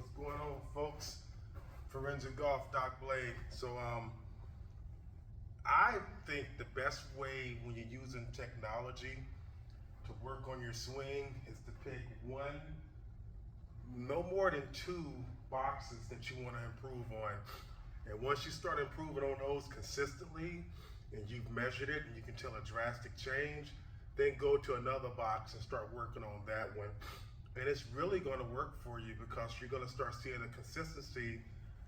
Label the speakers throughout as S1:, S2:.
S1: What's going on, folks? Forensic Golf, Doc Blade. So, I think the best way when you're using technology to work on your swing is to pick one, no more than two boxes that you want to improve on. And once you start improving on those consistently, and you've measured it and you can tell a drastic change, then go to another box and start working on that one. And it's really going to work for you because you're going to start seeing a consistency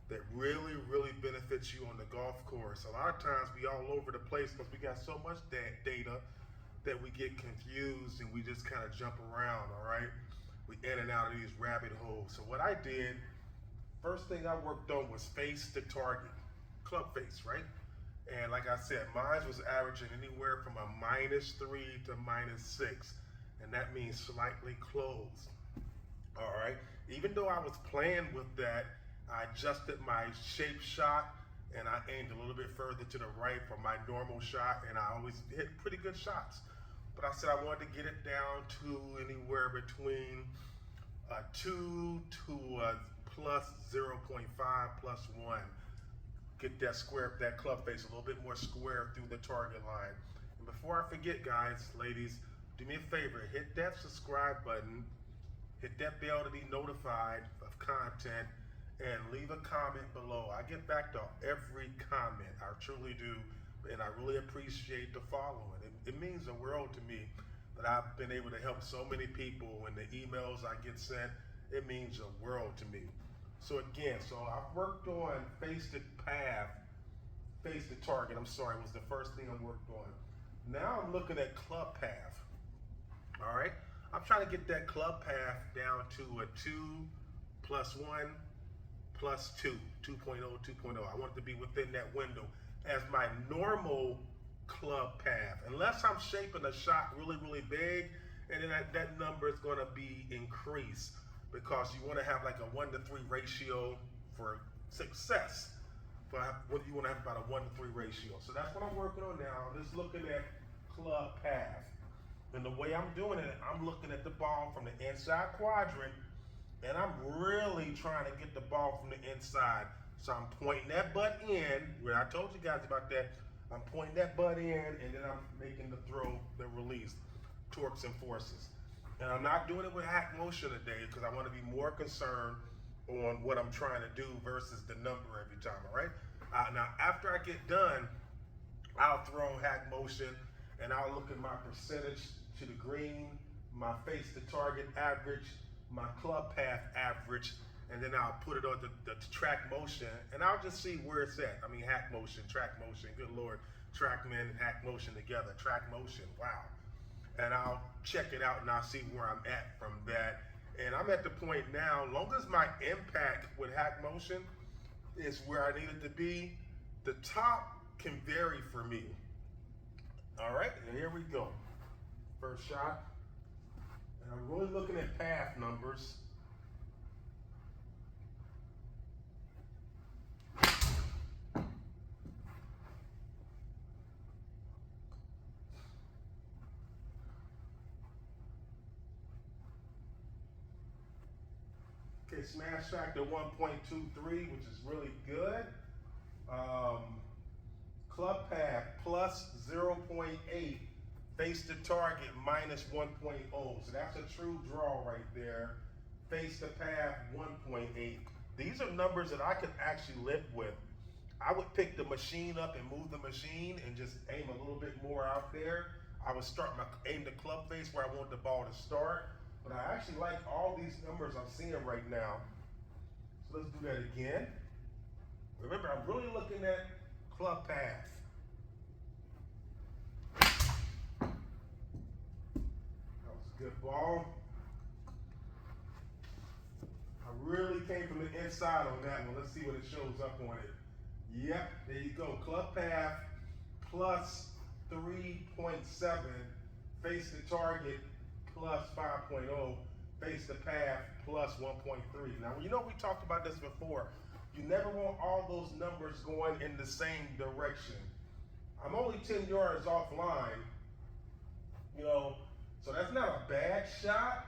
S1: that really, really benefits you on the golf course. A lot of times we all over the place because we got so much data that we get confused and we just kind of jump around, all right? We in and out of these rabbit holes. So what I did, first thing I worked on was face to target, club face, right? And like I said, mine was averaging anywhere from a -3 to -6. And that means slightly closed. All right. Even though I was playing with that, I adjusted my shape shot and I aimed a little bit further to the right from my normal shot, and I always hit pretty good shots. But I said I wanted to get it down to anywhere between 2 to plus 0.5 plus 1. Get that square, that club face a little bit more square through the target line. And before I forget, guys, ladies, do me a favor, hit that subscribe button, hit that bell to be notified of content, and leave a comment below. I get back to every comment, I truly do, and I really appreciate the following. It means the world to me that I've been able to help so many people, and the emails I get sent, it means the world to me. So again, I've worked on face to path, face to target, I'm sorry, was the first thing I worked on. Now I'm looking at club path, all right? I'm trying to get that club path down to a 2 plus 1 plus 2, 2.0, 2.0. I want it to be within that window as my normal club path, unless I'm shaping a shot really, really big, and then that number is gonna be increased because you wanna have like a 1-to-3 ratio for success. You wanna have about a 1-to-3 ratio. So that's what I'm working on now. I'm just looking at club path. And the way I'm doing it, I'm looking at the ball from the inside quadrant, and I'm really trying to get the ball from the inside. So I'm pointing that butt in, where I told you guys about that. I'm pointing that butt in, and then I'm making the throw, the release, torques and forces. And I'm not doing it with hack motion today because I want to be more concerned on what I'm trying to do versus the number every time, all right? Now, after I get done, I'll throw hack motion, and I'll look at my percentage to the green, my face to target average, my club path average, and then I'll put it on the track motion, and I'll just see where it's at. I mean, hack motion, track motion, good Lord, TrackMan and hack motion together, track motion, wow. And I'll check it out and I'll see where I'm at from that. And I'm at the point now, long as my impact with hack motion is where I need it to be, the top can vary for me. All right, and here we go. First shot. And I'm really looking at path numbers. Okay, smash factor 1.23, which is really good. Club path plus 0.8. Face to target minus 1.0. So that's a true draw right there. Face to path 1.8. These are numbers that I could actually live with. I would pick the machine up and move the machine and just aim a little bit more out there. I would aim the club face where I want the ball to start. But I actually like all these numbers I'm seeing right now. So let's do that again. Remember, I'm really looking at club path. Good ball. I really came from the inside on that one. Let's see what it shows up on it. Yep, there you go. Club path plus 3.7. Face to target plus 5.0. Face to path plus 1.3. Now, you know we talked about this before. You never want all those numbers going in the same direction. I'm only 10 yards offline, you know, so that's not a bad shot,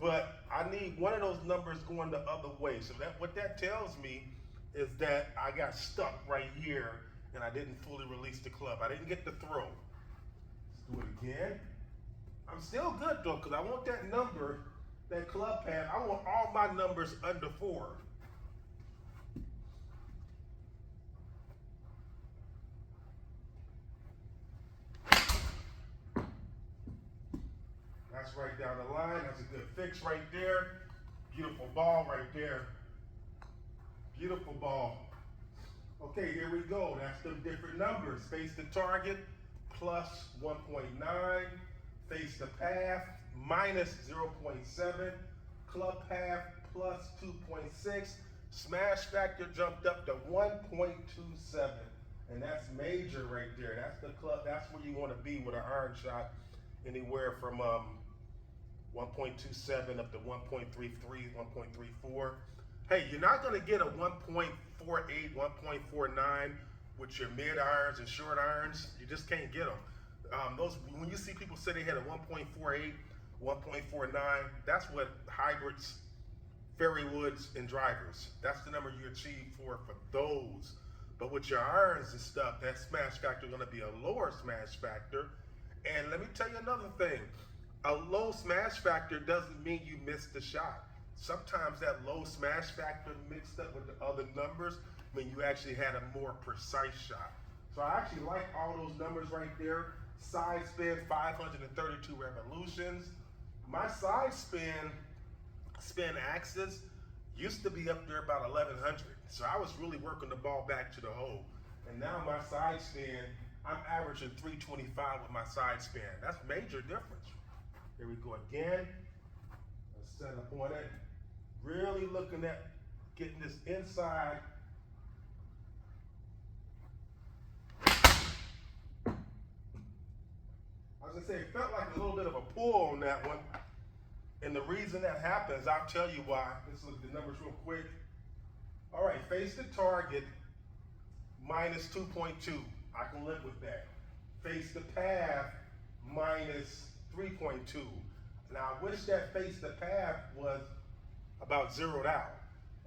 S1: but I need one of those numbers going the other way. So what that tells me is that I got stuck right here and I didn't fully release the club. I didn't get the throw. Let's do it again. I'm still good though, because I want that number, that club path, I want all my numbers under 4. That's right down the line. That's a good fix right there. Beautiful ball right there. Beautiful ball. Okay, here we go. That's the different numbers. Face the target, plus 1.9. Face the path, minus 0.7. Club path, plus 2.6. Smash factor jumped up to 1.27. And that's major right there. That's the club. That's where you want to be with an iron shot. Anywhere from 1.27 up to 1.33, 1.34. Hey, you're not going to get a 1.48, 1.49 with your mid irons and short irons. You just can't get them. When you see people say they had a 1.48, 1.49, that's what hybrids, fairway woods, and drivers. That's the number you achieve for those. But with your irons and stuff, that smash factor is going to be a lower smash factor. And let me tell you another thing. A low smash factor doesn't mean you missed the shot. Sometimes that low smash factor mixed up with the other numbers mean you actually had a more precise shot. So I actually like all those numbers right there. Side spin, 532 revolutions. My side spin axis used to be up there about 1100. So I was really working the ball back to the hole. And now my side spin, I'm averaging 325 with my side spin. That's major difference. Here we go again. Let's set up on it. Really looking at getting this inside. I was gonna say, it felt like a little bit of a pull on that one. And the reason that happens, I'll tell you why. Let's look at the numbers real quick. All right, face the target, minus 2.2. I can live with that. Face the path, minus 3.2. Now I wish that face the path was about zeroed out.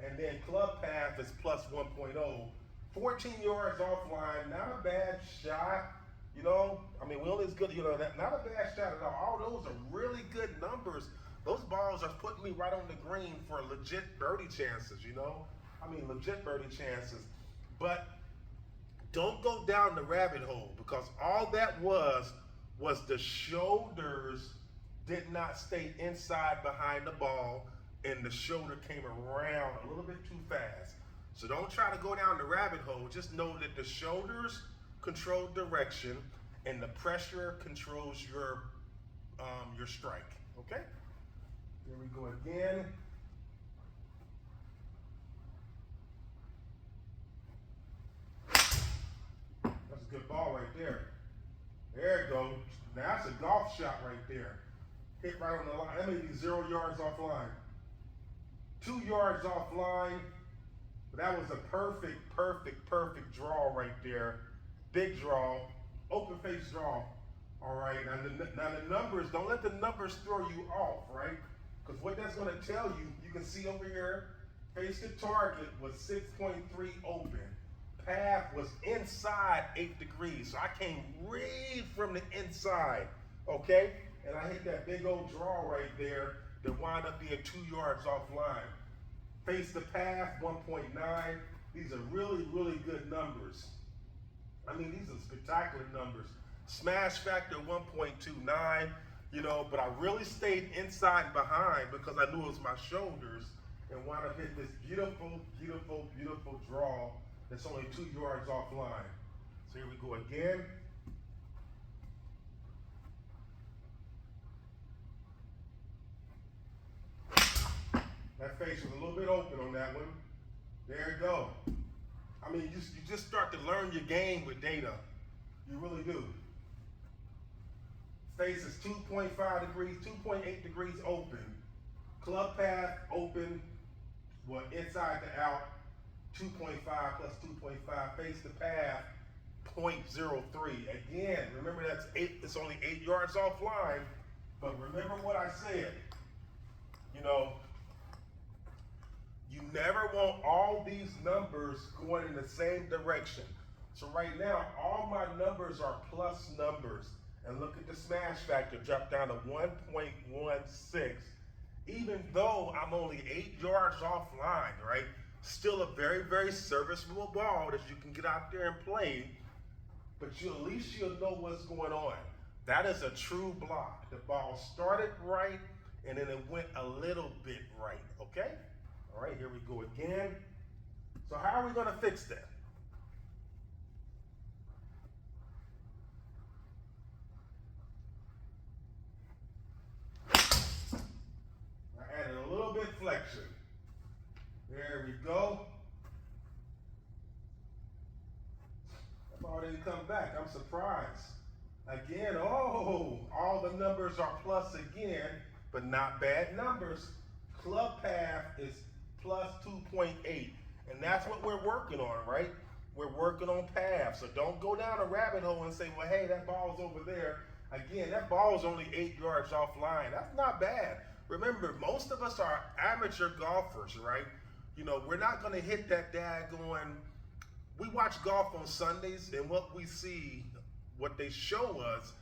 S1: And then club path is plus 1.0. 14 yards offline, not a bad shot. You know, I mean, we only as good, you know, not a bad shot at all. All those are really good numbers. Those balls are putting me right on the green for legit birdie chances, you know? I mean, legit birdie chances. But don't go down the rabbit hole, because all that was the shoulders did not stay inside behind the ball, and the shoulder came around a little bit too fast. So don't try to go down the rabbit hole. Just know that the shoulders control direction, and the pressure controls your strike. Okay? Here we go again. That's a good ball right there. There it goes. Now that's a golf shot right there. Hit right on the line. That may be 0 yards offline. 2 yards offline. But that was a perfect draw right there. Big draw. Open face draw. All right. Now the numbers, don't let the numbers throw you off, right? Because what that's going to tell you, you can see over here, face the target was 6.3 open. Path was inside 8 degrees. So I came right from the inside, okay? And I hit that big old draw right there that wound up being 2 yards offline. Face the path, 1.9. These are really good numbers. I mean, these are spectacular numbers. Smash factor, 1.29. You know, but I really stayed inside and behind because I knew it was my shoulders, and wound up hitting this beautiful draw that's only 2 yards offline. So here we go again. That face was a little bit open on that one. There you go. I mean, you just start to learn your game with data. You really do. Face is 2.5 degrees, 2.8 degrees open. Club path open, well, inside to out, 2.5 plus 2.5. Face the path, 0.03. Again, remember that's 8, it's only 8 yards offline, but remember what I said. You know, you never want all these numbers going in the same direction. So right now, all my numbers are plus numbers. And look at the smash factor, drop down to 1.16. Even though I'm only 8 yards offline, right? Still a very, very serviceable ball that you can get out there and play, but at least you'll know what's going on. That is a true block. The ball started right, and then it went a little bit right, okay? All right, here we go again. So how are we gonna fix that? I added a little bit flexion. There we go. That ball didn't come back. I'm surprised. Again, oh, all the numbers are plus again, but not bad numbers. Club path is plus 2.8, and that's what we're working on, right? We're working on paths, so don't go down a rabbit hole and say, well, hey, that ball's over there. Again, that ball's only 8 yards offline. That's not bad. Remember, most of us are amateur golfers, right? You know, we're not going to hit that daggone. We watch golf on Sundays, and what we see, what they show us,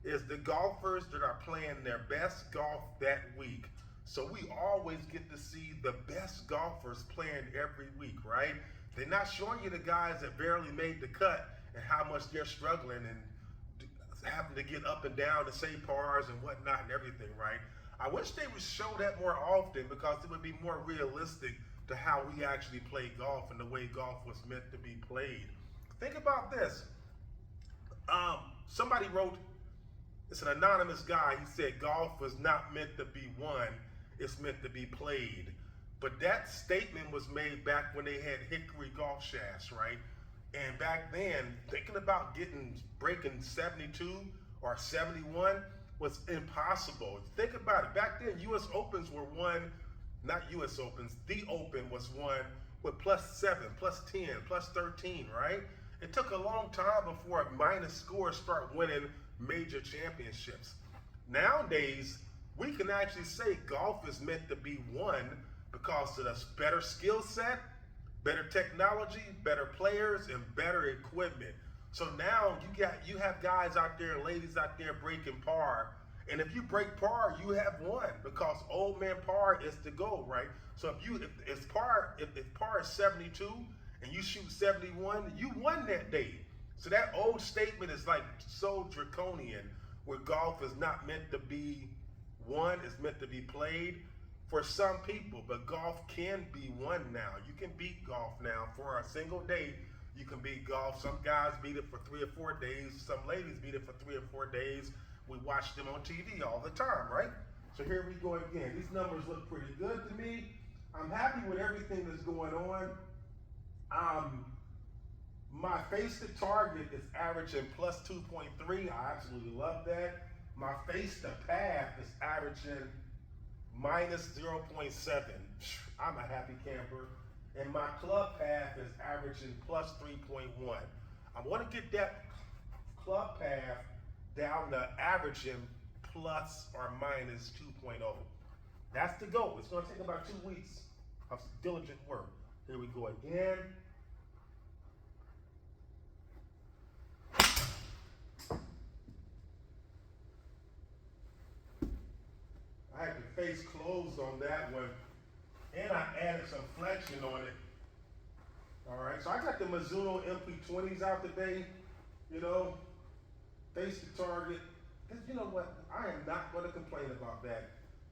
S1: is the golfers that are playing their best golf that week. So we always get to see the best golfers playing every week, right? They're not showing you the guys that barely made the cut and how much they're struggling and having to get up and down to save pars and whatnot and everything, right? I wish they would show that more often because it would be more realistic to how we actually play golf and the way golf was meant to be played. Think about this. Somebody wrote, it's an anonymous guy, he said golf was not meant to be won, it's meant to be played. But that statement was made back when they had hickory golf shafts, right? And back then, thinking about breaking 72 or 71 was impossible. Think about it. Back then, U.S. Opens were won, not U.S. Opens, the Open was won with +7, +10, +13, right? It took a long time before minus scores start winning major championships. Nowadays, we can actually say golf is meant to be won because of the better skill set, better technology, better players, and better equipment. So now you have guys out there, ladies out there breaking par, and if you break par, you have won because old man par is the goal, right? So if par is 72 and you shoot 71, you won that day. So that old statement is like so draconian, where golf is not meant to be won, it's meant to be played for some people, but golf can be won now. You can beat golf now for a single day. You can beat golf. Some guys beat it for 3 or 4 days. Some ladies beat it for 3 or 4 days. We watch them on TV all the time, right? So here we go again. These numbers look pretty good to me. I'm happy with everything that's going on. My face to target is averaging plus 2.3. I absolutely love that. My face to path is averaging minus 0.7. I'm a happy camper. And my club path is averaging plus 3.1. I want to get that club path down to averaging plus or minus 2.0. That's the goal. It's going to take about 2 weeks of diligent work. Here we go again. I had the face closed on that one, and I added some flexion on it. All right, so I got the Mizuno MP20s out today, you know, face to target. You know what, I am not going to complain about that.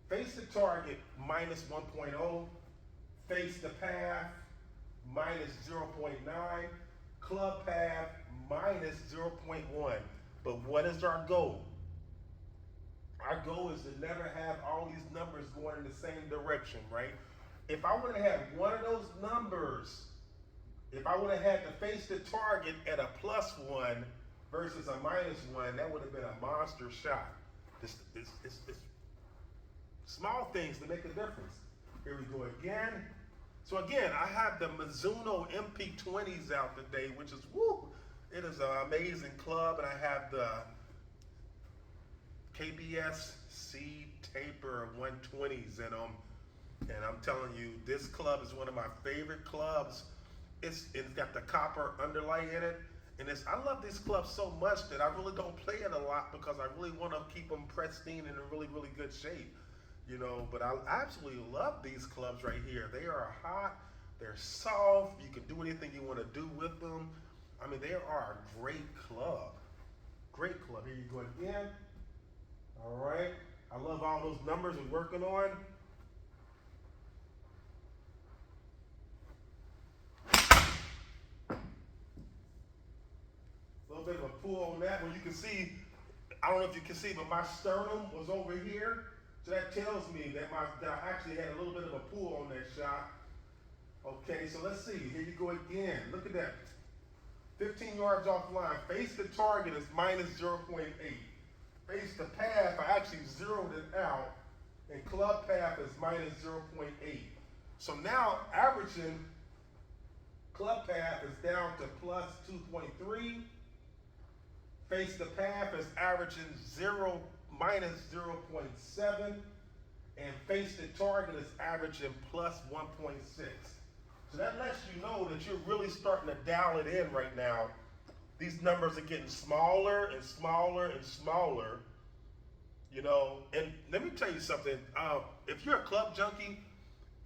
S1: Face to target minus 1.0, face to path minus 0.9, club path minus 0.1. But what is our goal? Our goal is to never have all these numbers going in the same direction, right? If I would have had one of those numbers, if I would have had the face to target at a +1 versus a -1, that would have been a monster shot. It's small things to make a difference. Here we go again. So again, I have the Mizuno MP20s out today, which is, woo, it is an amazing club, and I have the KBS Seed Taper 120s in them. And I'm telling you, this club is one of my favorite clubs. It's got the copper underlay in it. And I love these clubs so much that I really don't play it a lot because I really want to keep them pristine and in really, really good shape. But I absolutely love these clubs right here. They are hot, they're soft, you can do anything you want to do with them. I mean, they are a great club. Great club. Here you go again. All right. I love all those numbers we're working on. A little bit of a pull on that one. You can see, I don't know if you can see, but my sternum was over here. So that tells me that I actually had a little bit of a pull on that shot. Okay, so let's see. Here you go again. Look at that. 15 yards offline. Face the target is minus 0.8. Face the path, I actually zeroed it out. And club path is minus 0.8. So now averaging club path is down to plus 2.3. Face the path is averaging minus 0.7. And face the target is averaging plus 1.6. So that lets you know that you're really starting to dial it in right now. These numbers are getting smaller and smaller and smaller. And let me tell you something. If you're a club junkie,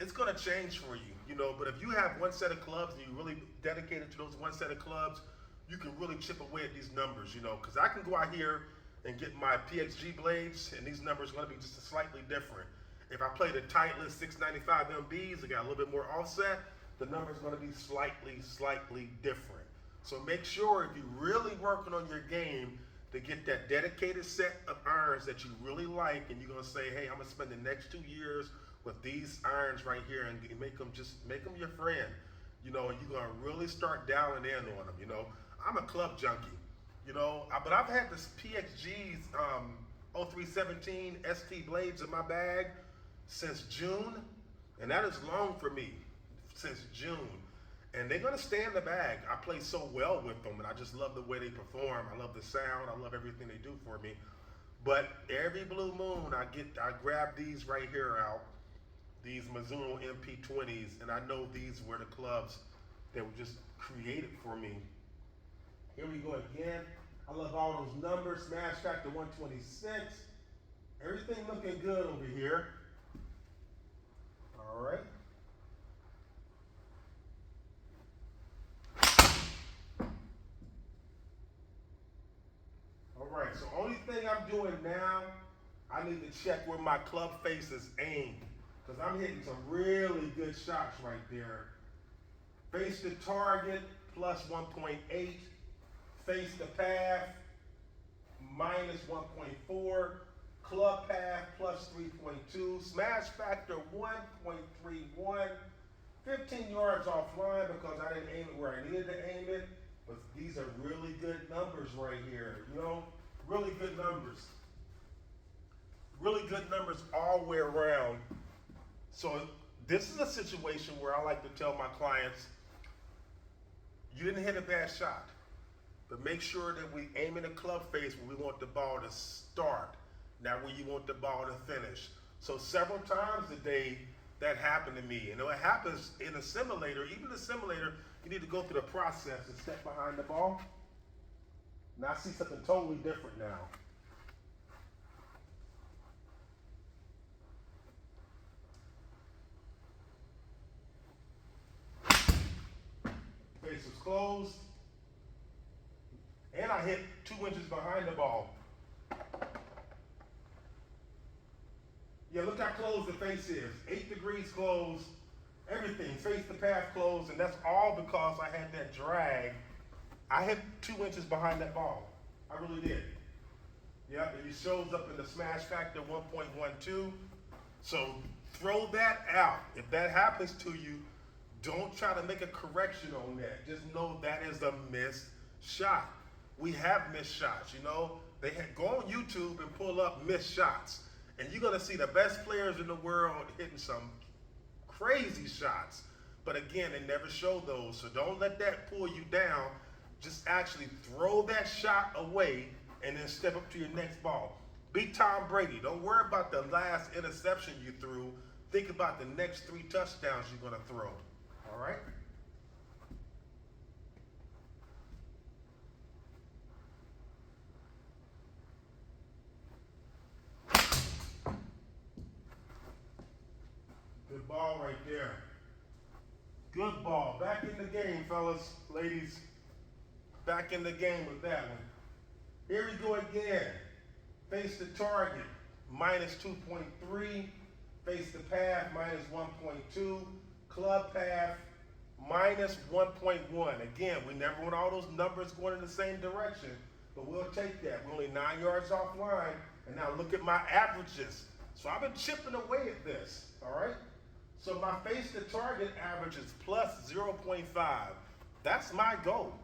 S1: it's going to change for you, But if you have one set of clubs and you're really dedicated to those one set of clubs, you can really chip away at these numbers, Because I can go out here and get my PXG blades, and these numbers are going to be just slightly different. If I play the Titleist 695 MBs, I got a little bit more offset, the number's going to be slightly different. So make sure if you're really working on your game to get that dedicated set of irons that you really like, and you're going to say, hey, I'm going to spend the next 2 years with these irons right here and make them your friend, and you're going to really start dialing in on them, I'm a club junkie, but I've had this PXG's 0317 ST blades in my bag since June, and that is long for me, since June. And they're gonna stay in the bag. I play so well with them, and I just love the way they perform. I love the sound. I love everything they do for me. But every blue moon, I grab these right here out, these Mizuno MP20s, and I know these were the clubs that were just created for me. Here we go again. I love all those numbers. Smash factor 126. Everything looking good over here. All right. All right, so only thing I'm doing now, I need to check where my club face is aimed, because I'm hitting some really good shots right there. Face the target, plus 1.8. Face the path, minus 1.4. Club path, plus 3.2. Smash factor, 1.31. 15 yards offline because I didn't aim it where I needed to aim it. But these are really good numbers right here, really good numbers. Really good numbers all the way around. So this is a situation where I like to tell my clients, you didn't hit a bad shot, but make sure that we aim in the club face where we want the ball to start, not where you want the ball to finish. So several times a day, that happened to me. And it happens in a simulator. Even the simulator, you need to go through the process and step behind the ball. Now I see something totally different now. Face was closed. And I hit 2 inches behind the ball. Yeah, look how close the face is. 8 degrees closed, everything, face the path closed, and that's all because I had that drag. I hit 2 inches behind that ball. I really did. Yep, and it shows up in the smash factor 1.12. So throw that out. If that happens to you, don't try to make a correction on that. Just know that is a missed shot. We have missed shots, Go on YouTube and pull up missed shots. And you're going to see the best players in the world hitting some crazy shots. But again, they never show those. So don't let that pull you down. Just actually throw that shot away and then step up to your next ball. Be Tom Brady. Don't worry about the last interception you threw. think about the next 3 touchdowns you're going to throw. All right? Good ball right there. Good ball. Back in the game, fellas, ladies. Back in the game with that one. Here we go again. Face the target, minus 2.3. Face the path, minus 1.2. Club path, minus 1.1. Again, we never want all those numbers going in the same direction, but we'll take that. We're only 9 yards offline, and now look at my averages. So I've been chipping away at this, all right? So my face to target average is plus 0.5. That's my goal.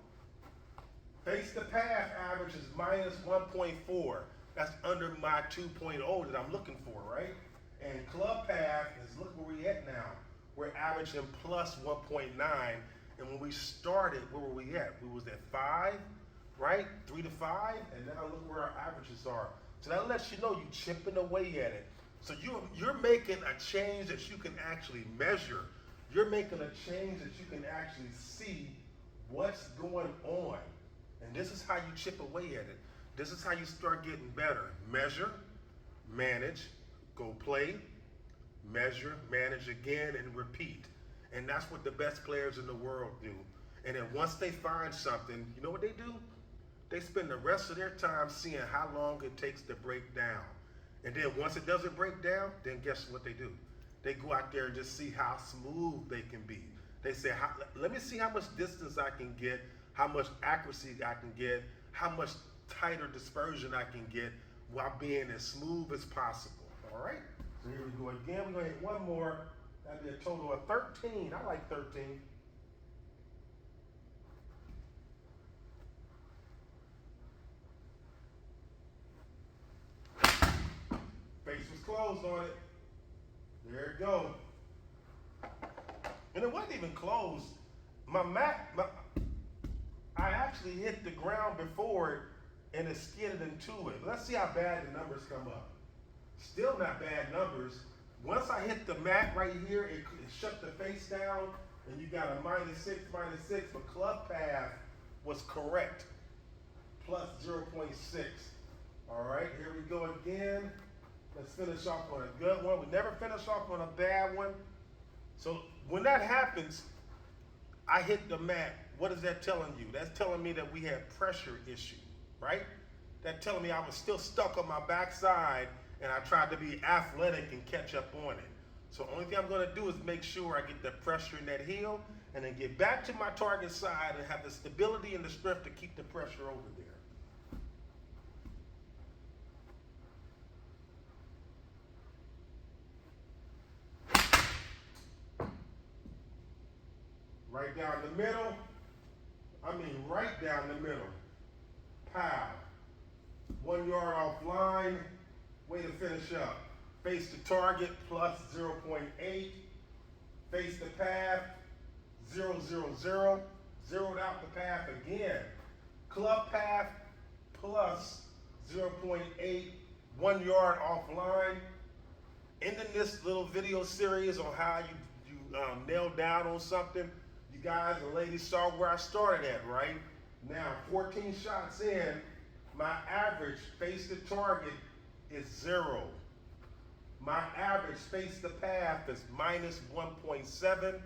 S1: Face to path average is minus 1.4. That's under my 2.0 that I'm looking for, right? And club path is, look where we at now. We're averaging plus 1.9. And when we started, where were we at? We was at 5, right? 3 to 5, and now look where our averages are. So that lets you know you're chipping away at it. So you're making a change that you can actually measure. You're making a change that you can actually see what's going on. And this is how you chip away at it. This is how you start getting better. Measure, manage, go play, measure, manage again, and repeat. And that's what the best players in the world do. And then once they find something, you know what they do? They spend the rest of their time seeing how long it takes to break down. And then once it doesn't break down, then guess what they do? They go out there and just see how smooth they can be. They say, let me see how much distance I can get, how much accuracy I can get, how much tighter dispersion I can get while being as smooth as possible. All right? So here we go again. We're going to hit one more. That'd be a total of 13. I like 13. Face was closed on it. There it goes. And it wasn't even closed. I actually hit the ground before it and it skidded into it. Let's see how bad the numbers come up. Still not bad numbers. Once I hit the mat right here, it shut the face down and you got a -6, -6, but club path was correct. Plus 0.6. All right, here we go again. Let's finish off on a good one. We never finish off on a bad one. So when that happens, I hit the mat. What is that telling you? That's telling me that we had pressure issue, right? That's telling me I was still stuck on my backside and I tried to be athletic and catch up on it. So the only thing I'm gonna do is make sure I get the pressure in that heel and then get back to my target side and have the stability and the strength to keep the pressure over there. Right down the middle. I mean, right down the middle. Pow. 1 yard offline. Way to finish up. Face the target, plus 0.8. Face the path, 0, 0, 0. Zeroed out the path again. Club path, plus 0.8. 1 yard offline. Ending this little video series on how you nail down on something. You guys and ladies saw where I started at, right? Now, 14 shots in, my average face to target is 0. My average face to path is minus 1.7.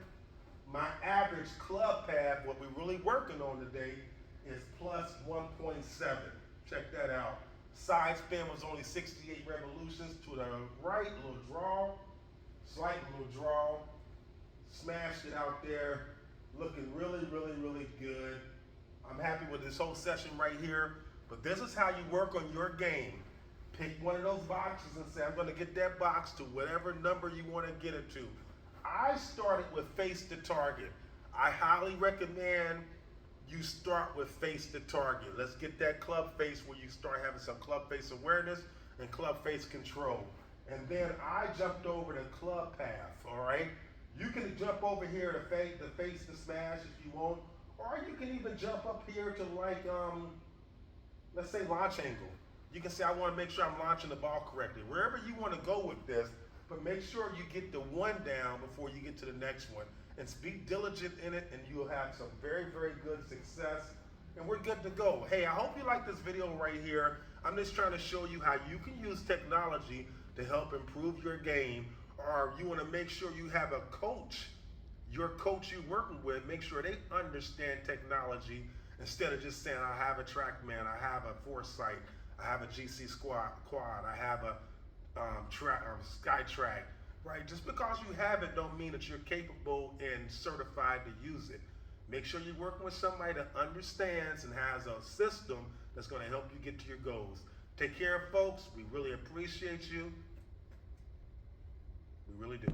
S1: My average club path, what we're really working on today, is plus 1.7. Check that out. Side spin was only 68 revolutions to the right, little draw, slight little draw. Smashed it out there. Looking really, really, really good. I'm happy with this whole session right here. But this is how you work on your game. Pick one of those boxes and say, I'm going to get that box to whatever number you want to get it to. I started with face to target. I highly recommend you start with face to target. Let's get that club face where you start having some club face awareness and club face control. And then I jumped over to club path, all right? You can jump over here to face the smash if you want, or you can even jump up here to like, let's say launch angle. You can say, I want to make sure I'm launching the ball correctly. Wherever you want to go with this, but make sure you get the one down before you get to the next one. And be diligent in it, and you'll have some very, very good success. And we're good to go. Hey, I hope you like this video right here. I'm just trying to show you how you can use technology to help improve your game, or you want to make sure you have a coach, your coach you're working with, make sure they understand technology instead of just saying, I have a TrackMan, I have a Foresight, I have a GC Quad, I have a SkyTrack, right? Just because you have it don't mean that you're capable and certified to use it. Make sure you're working with somebody that understands and has a system that's going to help you get to your goals. Take care, folks. We really appreciate you. We really do.